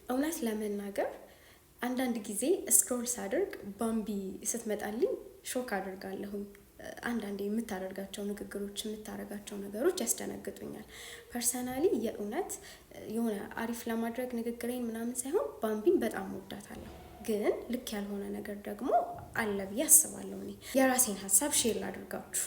እውነት ለመናገር አንዳንድ ጊዜ ስክሮል ሳደርግ ባምቢ ስትመጣልኝ ሾክ አደርጋለሁኝ። አንዳንዴ የምታደርጋቸው ንግግሮች የምታደርጋቸው ነገሮች ያስደነግጡኛል። ፐርሰናሊ የእውነት የሆነ አሪፍ ለማድረግ ንግግሬን ምናምን ሳይሆን ባምቢን በጣም ወዳታለሁ። ግን ልክ ያልሆነ ነገር ደግሞ አለ ብዬ አስባለሁ። እኔ የራሴን ሀሳብ ሼር ላድርጋችሁ።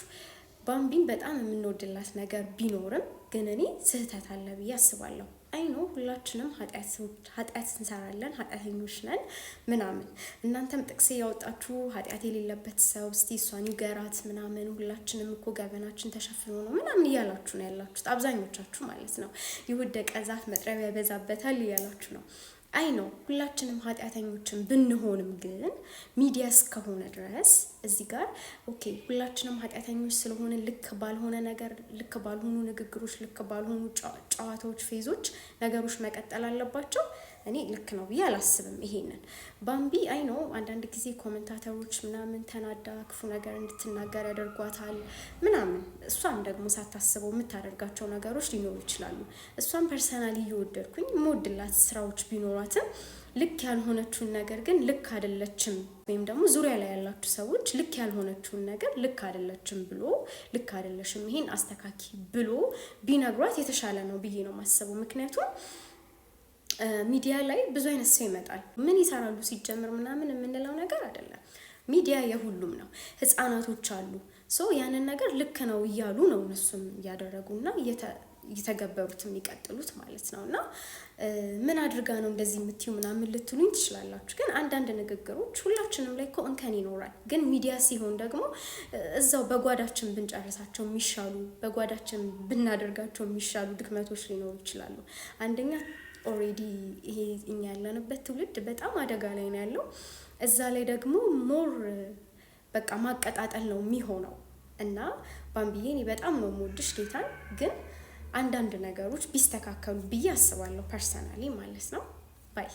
ባምቢን በጣም የምንወድላት ነገር ቢኖርም ግን እኔ ስህተት አለ ብዬ አስባለሁ። አይኖ ሁላችንም ኃጢአት እንሰራለን፣ ኃጢአተኞች ነን ምናምን። እናንተም ጥቅስ ያወጣችሁ ኃጢአት የሌለበት ሰው እስቲ እሷን ይገራት ምናምን፣ ሁላችንም እኮ ገበናችን ተሸፍኖ ነው ምናምን እያላችሁ ነው ያላችሁት፣ አብዛኞቻችሁ ማለት ነው። የወደቀ ዛፍ መጥረቢያ ይበዛበታል እያላችሁ ነው። አይ ነው ሁላችንም ኃጢአተኞችን ብንሆንም ግን ሚዲያ እስከሆነ ድረስ እዚህ ጋር ኦኬ ሁላችንም ኃጢአተኞች ስለሆነ ልክ ባልሆነ ነገር፣ ልክ ባልሆኑ ንግግሮች፣ ልክ ባልሆኑ ጨዋታዎች፣ ፌዞች ነገሮች መቀጠል አለባቸው። እኔ ልክ ነው ብዬ አላስብም። ይሄንን ባምቢ አይ ነው አንዳንድ ጊዜ ኮሜንታተሮች ምናምን ተናዳ ክፉ ነገር እንድትናገር ያደርጓታል ምናምን። እሷም ደግሞ ሳታስበው የምታደርጋቸው ነገሮች ሊኖሩ ይችላሉ። እሷም ፐርሰናሊ እየወደድኩኝ የምወድላት ስራዎች ቢኖሯትም ልክ ያልሆነችውን ነገር ግን ልክ አይደለችም ወይም ደግሞ ዙሪያ ላይ ያላችሁ ሰዎች ልክ ያልሆነችውን ነገር ልክ አይደለችም ብሎ ልክ አይደለሽም ይሄን አስተካኪ ብሎ ቢነግሯት የተሻለ ነው ብዬ ነው የማስበው። ምክንያቱም ሚዲያ ላይ ብዙ አይነት ሰው ይመጣል። ምን ይሰራሉ ሲጀምር ምናምን የምንለው ነገር አይደለም። ሚዲያ የሁሉም ነው። ህፃናቶች አሉ ሶ ያንን ነገር ልክ ነው እያሉ ነው እነሱም እያደረጉና እየተገበሩት የሚቀጥሉት ማለት ነው። እና ምን አድርጋ ነው እንደዚህ የምትዩ ምናምን ልትሉኝ ትችላላችሁ። ግን አንዳንድ ንግግሮች ሁላችንም ላይ እኮ እንከን ይኖራል። ግን ሚዲያ ሲሆን ደግሞ እዛው በጓዳችን ብንጨርሳቸው የሚሻሉ፣ በጓዳችን ብናደርጋቸው የሚሻሉ ድክመቶች ሊኖሩ ይችላሉ። አንደኛ ኦሬዲ ይሄ እኛ ያለንበት ትውልድ በጣም አደጋ ላይ ነው ያለው። እዛ ላይ ደግሞ ሞር በቃ ማቀጣጠል ነው የሚሆነው። እና ባምቢዬ እኔ በጣም ነው የምወድሽ ጌታን፣ ግን አንዳንድ ነገሮች ቢስተካከሉ ብዬ አስባለሁ ፐርሰናሊ ማለት ነው። ባይ